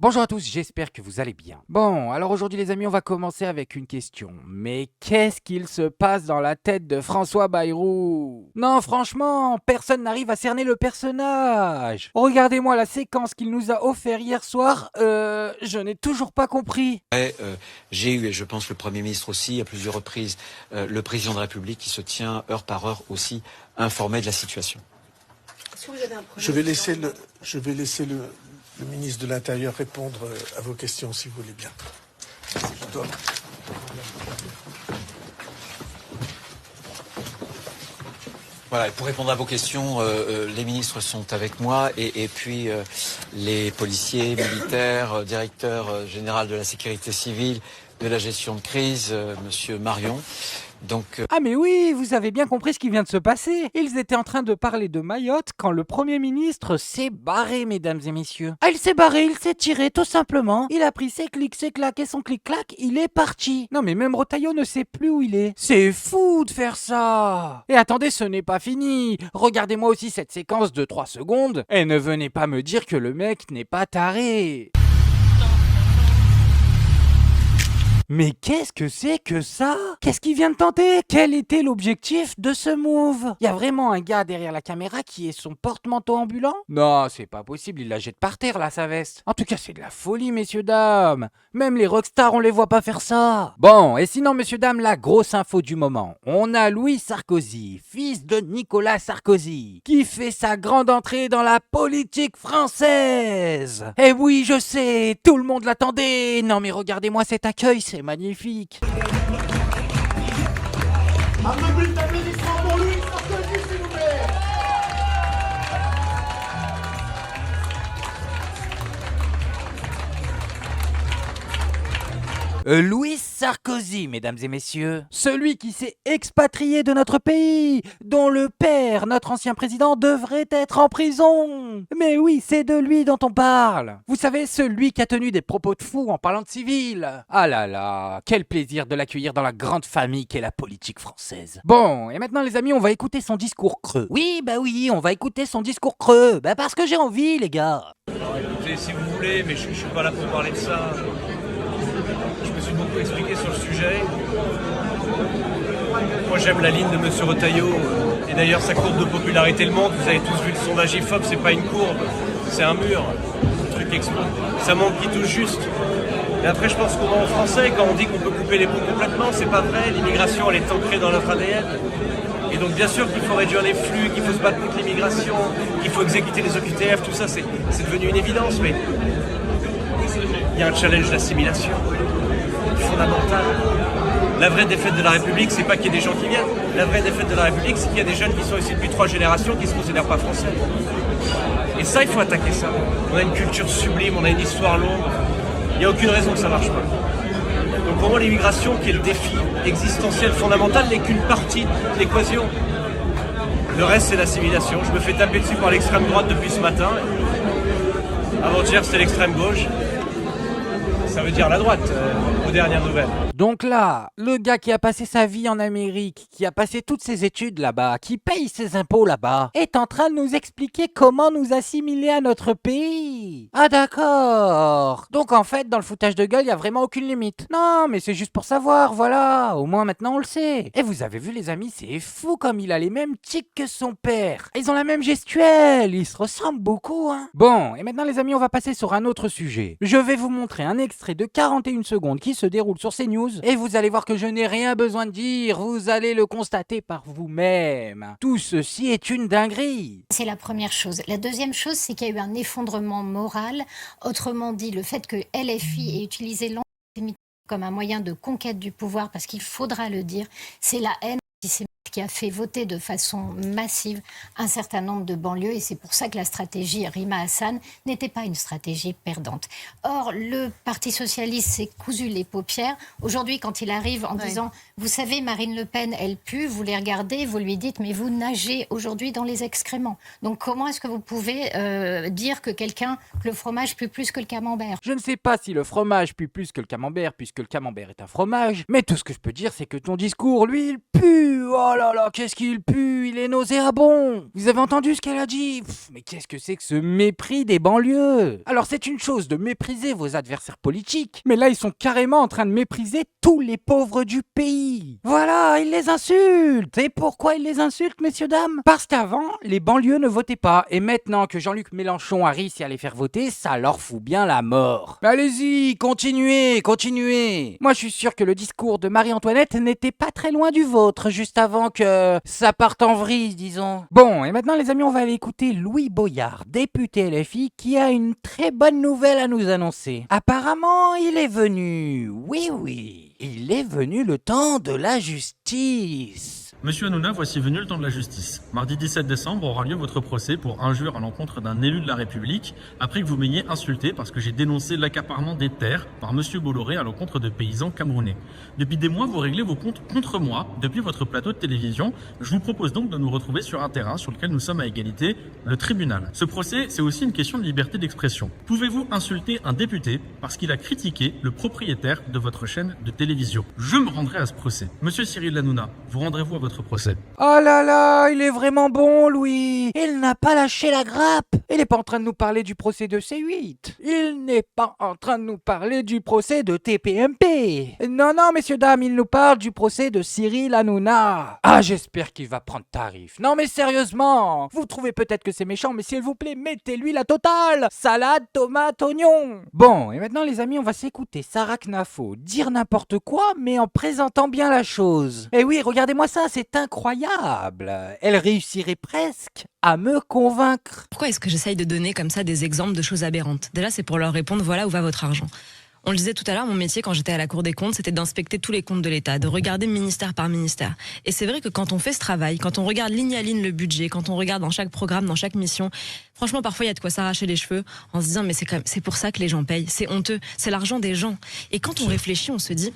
Bonjour à tous, j'espère que vous allez bien. Bon, alors aujourd'hui les amis, on va commencer avec une question. Mais qu'est-ce qu'il se passe dans la tête de François Bayrou? Non, franchement, personne n'arrive à cerner le personnage. Regardez-moi la séquence qu'il nous a offert hier soir, je n'ai toujours pas compris. J'ai eu, et je pense le Premier ministre aussi, à plusieurs reprises, le Président de la République qui se tient heure par heure aussi informé de la situation. Je vais laisser le ministre de l'Intérieur répondre à vos questions, si vous voulez bien. Je dois... Voilà, et pour répondre à vos questions, les ministres sont avec moi et puis les policiers, militaires, directeur général de la sécurité civile, de la gestion de crise, monsieur Marion. Donc, Ah mais oui, vous avez bien compris ce qui vient de se passer. Ils étaient en train de parler de Mayotte quand le Premier ministre s'est barré, mesdames et messieurs. Ah, il s'est barré, il s'est tiré, tout simplement. Il a pris ses clics, ses claques et son clic-clac, il est parti. Non mais même Rotaillot ne sait plus où il est. C'est fou de faire ça. Et attendez, ce n'est pas fini. Regardez-moi aussi cette séquence de 3 secondes. Et ne venez pas me dire que le mec n'est pas taré. Mais qu'est-ce que c'est que ça? Qu'est-ce qu'il vient de tenter? Quel était l'objectif de ce move? Y a vraiment un gars derrière la caméra qui est son porte-manteau ambulant? Non, c'est pas possible, il la jette par terre là, sa veste. En tout cas, c'est de la folie, messieurs, dames. Même les rockstars, on les voit pas faire ça. Bon, et sinon, messieurs, dames, la grosse info du moment. On a Louis Sarkozy, fils de Nicolas Sarkozy, qui fait sa grande entrée dans la politique française. Eh oui, je sais, tout le monde l'attendait. Non mais regardez-moi cet accueil, c'est magnifique. Un meuble d'applaudissements pour Louis Sarkozy, s'il vous plaît. Louis Sarkozy, mesdames et messieurs. Celui qui s'est expatrié de notre pays, dont le père, notre ancien président, devrait être en prison. Mais oui, c'est de lui dont on parle. Vous savez, celui qui a tenu des propos de fou en parlant de civil. Ah là là, quel plaisir de l'accueillir dans la grande famille qu'est la politique française. Bon, et maintenant les amis, on va écouter son discours creux. Oui, on va écouter son discours creux. Parce que j'ai envie, les gars. Écoutez, si vous voulez, mais je suis pas là pour parler de ça. Je me suis beaucoup expliqué sur le sujet. Moi j'aime la ligne de Monsieur Retailleau. Et d'ailleurs sa courbe de popularité le montre. Vous avez tous vu le sondage IFOP, c'est pas une courbe, c'est un mur. Le truc explose. Ça montre qu'il touche juste. Et après je pense qu'on va en français quand on dit qu'on peut couper les ponts complètement, c'est pas vrai. L'immigration elle est ancrée dans notre ADN. Et donc bien sûr qu'il faut réduire les flux, qu'il faut se battre contre l'immigration, qu'il faut exécuter les OQTF, tout ça c'est devenu une évidence, mais il y a un challenge d'assimilation fondamental. La vraie défaite de la République, c'est pas qu'il y ait des gens qui viennent. La vraie défaite de la République, c'est qu'il y a des jeunes qui sont ici depuis 3 générations qui ne se considèrent pas français. Et ça, il faut attaquer ça. On a une culture sublime, on a une histoire longue. Il n'y a aucune raison que ça ne marche pas. Donc pour moi, l'immigration, qui est le défi existentiel fondamental, n'est qu'une partie de l'équation. Le reste, c'est l'assimilation. Je me fais taper dessus par l'extrême droite depuis ce matin. Avant-hier, c'était l'extrême gauche. Ça veut dire la droite, aux dernières nouvelles. Donc là, le gars qui a passé sa vie en Amérique, qui a passé toutes ses études là-bas, qui paye ses impôts là-bas, est en train de nous expliquer comment nous assimiler à notre pays. Ah d'accord. Donc en fait, dans le foutage de gueule, il n'y a vraiment aucune limite. Non, mais c'est juste pour savoir, voilà. Au moins maintenant on le sait. Et vous avez vu les amis, c'est fou comme il a les mêmes tics que son père. Ils ont la même gestuelle, ils se ressemblent beaucoup, hein. Bon, et maintenant les amis, on va passer sur un autre sujet. Je vais vous montrer un extrait de 41 secondes qui se déroule sur CNews et vous allez voir que je n'ai rien besoin de dire, vous allez le constater par vous-même. Tout ceci est une dinguerie. C'est la première chose. La deuxième chose, c'est qu'il y a eu un effondrement moral. Autrement dit, le fait que LFI ait utilisé l'antisémitisme comme un moyen de conquête du pouvoir, parce qu'il faudra le dire, c'est la haine antisémite qui a fait voter de façon massive un certain nombre de banlieues, et c'est pour ça que la stratégie Rima Hassan n'était pas une stratégie perdante. Or, le Parti socialiste s'est cousu les paupières. Aujourd'hui, quand il arrive en disant « Vous savez, Marine Le Pen, elle pue », vous les regardez, vous lui dites « Mais vous nagez aujourd'hui dans les excréments ». Donc, comment est-ce que vous pouvez dire que le fromage pue plus que le camembert ? Je ne sais pas si le fromage pue plus que le camembert, puisque le camembert est un fromage, mais tout ce que je peux dire, c'est que ton discours, lui, il pue. pue. Oh là là, qu'est-ce qu'il pue. Il est nauséabond. Vous avez entendu ce qu'elle a dit? Mais qu'est-ce que c'est que ce mépris des banlieues? Alors c'est une chose de mépriser vos adversaires politiques, mais là ils sont carrément en train de mépriser tous les pauvres du pays. Voilà, ils les insultent. Et pourquoi ils les insultent, messieurs, dames? Parce qu'avant, les banlieues ne votaient pas. Et maintenant que Jean-Luc Mélenchon a réussi à les faire voter, ça leur fout bien la mort. Mais allez-y, continuez, continuez. Moi je suis sûr que le discours de Marie-Antoinette n'était pas très loin du vôtre, juste avant que ça parte en vrille, disons. Bon, et maintenant les amis, on va aller écouter Louis Boyard, député LFI, qui a une très bonne nouvelle à nous annoncer. Apparemment, il est venu. Oui, il est venu le temps de la justice. Monsieur Hanouna, voici venu le temps de la justice. Mardi 17 décembre aura lieu votre procès pour injure à l'encontre d'un élu de la République, après que vous m'ayez insulté parce que j'ai dénoncé l'accaparement des terres par Monsieur Bolloré à l'encontre de paysans camerounais. Depuis des mois, vous réglez vos comptes contre moi depuis votre plateau de télévision. Je vous propose donc de nous retrouver sur un terrain sur lequel nous sommes à égalité, le tribunal. Ce procès, c'est aussi une question de liberté d'expression. Pouvez-vous insulter un député parce qu'il a critiqué le propriétaire de votre chaîne de télévision? Je me rendrai à ce procès. Monsieur Cyril Hanouna, vous rendrez-vous à votre procès? Oh là là, il est vraiment bon, Louis. Il n'a pas lâché la grappe. Il n'est pas en train de nous parler du procès de C8. Il n'est pas en train de nous parler du procès de TPMP. Non, messieurs, dames, il nous parle du procès de Cyril Hanouna. Ah, j'espère qu'il va prendre tarif. Non, mais sérieusement, vous trouvez peut-être que c'est méchant, mais s'il vous plaît, mettez-lui la totale. Salade, tomate, oignon. Bon, et maintenant, les amis, on va s'écouter Sarah Knafo dire n'importe quoi, mais en présentant bien la chose. Eh oui, regardez-moi ça, c'est incroyable. Elle réussirait presque à me convaincre. Pourquoi est-ce que j'essaye de donner comme ça des exemples de choses aberrantes? Déjà, c'est pour leur répondre, voilà où va votre argent. On le disait tout à l'heure, mon métier quand j'étais à la Cour des comptes, c'était d'inspecter tous les comptes de l'État, de regarder ministère par ministère. Et c'est vrai que quand on fait ce travail, quand on regarde ligne à ligne le budget, quand on regarde dans chaque programme, dans chaque mission, franchement, parfois, il y a de quoi s'arracher les cheveux en se disant, mais c'est pour ça que les gens payent. C'est honteux. C'est l'argent des gens. Et quand on réfléchit, on se dit,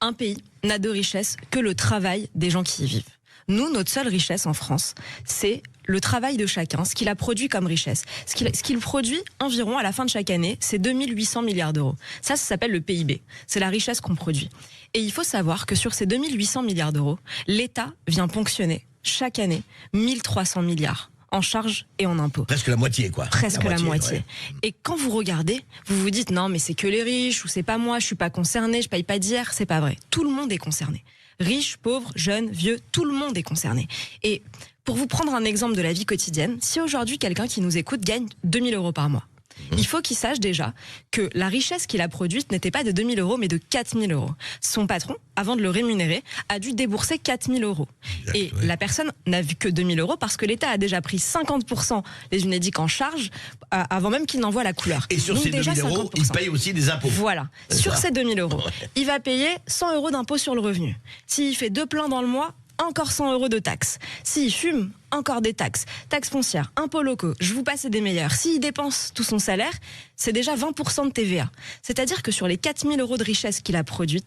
un pays n'a de richesse que le travail des gens qui y vivent. Nous, notre seule richesse en France, c'est le travail de chacun, ce qu'il a produit comme richesse. Ce qu'il produit environ à la fin de chaque année, c'est 2800 milliards d'euros. Ça s'appelle le PIB. C'est la richesse qu'on produit. Et il faut savoir que sur ces 2800 milliards d'euros, l'État vient ponctionner chaque année 1300 milliards en charges et en impôts. Presque la moitié, quoi. Presque la moitié. Ouais. Et quand vous regardez, vous vous dites non, mais c'est que les riches, ou c'est pas moi, je suis pas concerné, je paye pas d'hier. C'est pas vrai. Tout le monde est concerné. Riches, pauvres, jeunes, vieux, tout le monde est concerné. Et pour vous prendre un exemple de la vie quotidienne, si aujourd'hui quelqu'un qui nous écoute gagne 2000 euros par mois, il faut qu'il sache déjà que la richesse qu'il a produite n'était pas de 2000 euros, mais de 4000 euros. Son patron, avant de le rémunérer, a dû débourser 4000 euros. Exact, et la personne n'a vu que 2000 euros parce que l'État a déjà pris 50% les UNEDIC en charge avant même qu'il n'envoie la couleur. Et sur donc ces 2000 euros, il paye aussi des impôts. Voilà. Sur ces 2000 euros, il va payer 100 euros d'impôt sur le revenu. S'il fait 2 pleins dans le mois, encore 100 euros de taxes. S'il fume, encore des taxes. Taxes foncières, impôts locaux, je vous passe des meilleurs. S'il dépense tout son salaire, c'est déjà 20% de TVA. C'est-à-dire que sur les 4000 euros de richesse qu'il a produite,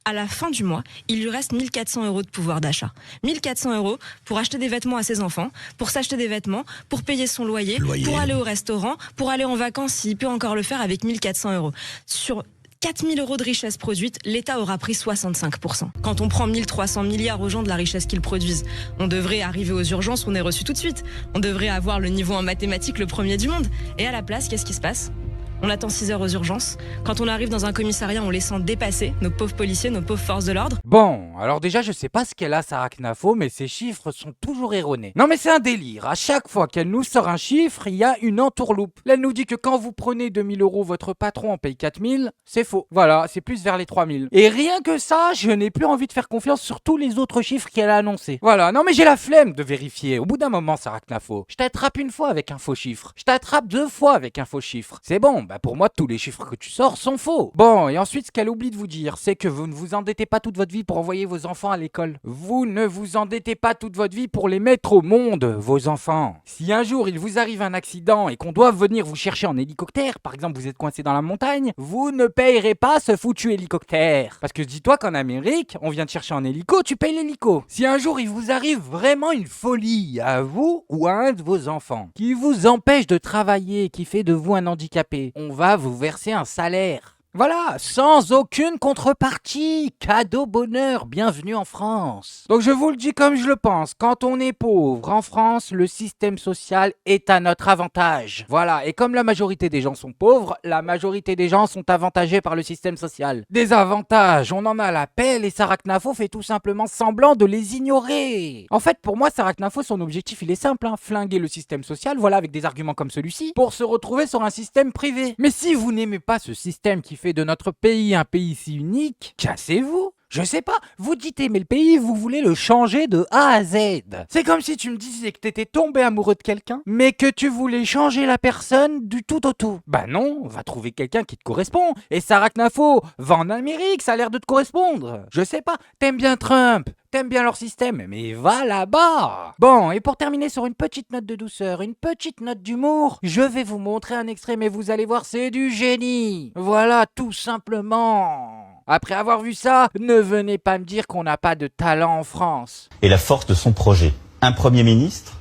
à la fin du mois, il lui reste 1400 euros de pouvoir d'achat. 1400 euros pour acheter des vêtements à ses enfants, pour s'acheter des vêtements, pour payer son loyer, pour aller au restaurant, pour aller en vacances s'il peut encore le faire avec 1400 euros. Sur 4000 euros de richesse produite, l'État aura pris 65%. Quand on prend 1300 milliards aux gens de la richesse qu'ils produisent, on devrait arriver aux urgences, on est reçu tout de suite. On devrait avoir le niveau en mathématiques le premier du monde. Et à la place, qu'est-ce qui se passe ? On attend 6 heures aux urgences. Quand on arrive dans un commissariat, on les sent dépasser, nos pauvres policiers, nos pauvres forces de l'ordre. Bon, alors déjà, je sais pas ce qu'elle a, Sarah Knafo, mais ces chiffres sont toujours erronés. Non mais c'est un délire. À chaque fois qu'elle nous sort un chiffre, il y a une entourloupe. Là, elle nous dit que quand vous prenez 2000 euros, votre patron en paye 4000. C'est faux. Voilà, c'est plus vers les 3000. Et rien que ça, je n'ai plus envie de faire confiance sur tous les autres chiffres qu'elle a annoncés. Voilà, non mais j'ai la flemme de vérifier. Au bout d'un moment, Sarah Knafo, je t'attrape une fois avec un faux chiffre. Je t'attrape 2 fois avec un faux chiffre. C'est bon. Bah pour moi, tous les chiffres que tu sors sont faux. Bon, et ensuite, ce qu'elle oublie de vous dire, c'est que vous ne vous endettez pas toute votre vie pour envoyer vos enfants à l'école. Vous ne vous endettez pas toute votre vie pour les mettre au monde, vos enfants. Si un jour, il vous arrive un accident et qu'on doit venir vous chercher en hélicoptère, par exemple, vous êtes coincé dans la montagne, vous ne payerez pas ce foutu hélicoptère. Parce que dis-toi qu'en Amérique, on vient te chercher en hélico, tu payes l'hélico. Si un jour, il vous arrive vraiment une folie à vous ou à un de vos enfants, qui vous empêche de travailler, qui fait de vous un handicapé, on va vous verser un salaire. Voilà, sans aucune contrepartie. Cadeau bonheur, bienvenue en France. Donc je vous le dis comme je le pense, quand on est pauvre en France, le système social est à notre avantage. Voilà, et comme la majorité des gens sont pauvres, la majorité des gens sont avantagés par le système social. Des avantages, on en a la pelle et Sarah Knafo fait tout simplement semblant de les ignorer. En fait, pour moi, Sarah Knafo, son objectif il est simple, flinguer le système social, voilà, avec des arguments comme celui-ci, pour se retrouver sur un système privé. Mais si vous n'aimez pas ce système qui fait de notre pays un pays si unique, cassez-vous. Je sais pas, vous dites aimer le pays, vous voulez le changer de A à Z. C'est comme si tu me disais que t'étais tombé amoureux de quelqu'un, mais que tu voulais changer la personne du tout au tout. Bah non, va trouver quelqu'un qui te correspond. Et Sarah Knafo, va en Amérique, ça a l'air de te correspondre. Je sais pas, t'aimes bien Trump, t'aimes bien leur système, mais va là-bas. Bon, et pour terminer sur une petite note de douceur, une petite note d'humour, je vais vous montrer un extrait, mais vous allez voir, c'est du génie. Voilà, tout simplement. Après avoir vu ça, ne venez pas me dire qu'on n'a pas de talent en France. Et la force de son projet. Un Premier ministre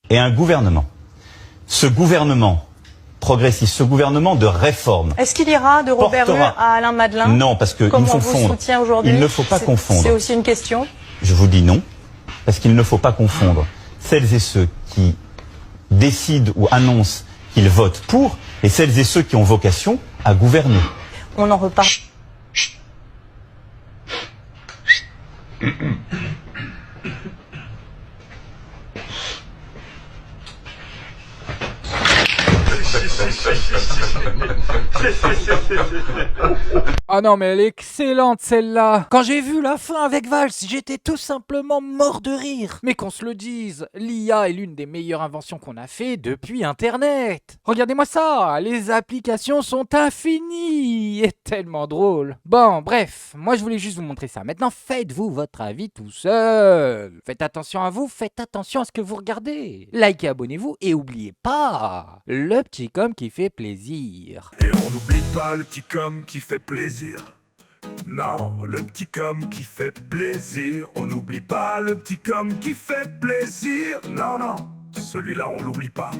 et un gouvernement. Ce gouvernement progressiste, ce gouvernement de réforme. Est-ce qu'il ira de Robert Rue à Alain Madelin? Non, parce qu'il faut fondre. Il ne faut pas confondre. C'est aussi une question. Je vous dis non, parce qu'il ne faut pas confondre celles et ceux qui décident ou annoncent qu'ils votent pour et celles et ceux qui ont vocation à gouverner. On en reparle. Ah non mais elle est excellente celle-là. Quand j'ai vu la fin avec Valls, j'étais tout simplement mort de rire. Mais qu'on se le dise, l'IA est l'une des meilleures inventions qu'on a fait depuis Internet. Regardez-moi ça, les applications sont infinies et tellement drôles. Bon bref, moi je voulais juste vous montrer ça. Maintenant faites-vous votre avis tout seul. Faites attention à vous, faites attention à ce que vous regardez. Likez, abonnez-vous et oubliez pas, le petit com qui fait plaisir. Et on n'oublie pas le petit com qui fait plaisir. Non, le petit com qui fait plaisir. On n'oublie pas le petit com qui fait plaisir. Non, non, celui-là on l'oublie pas.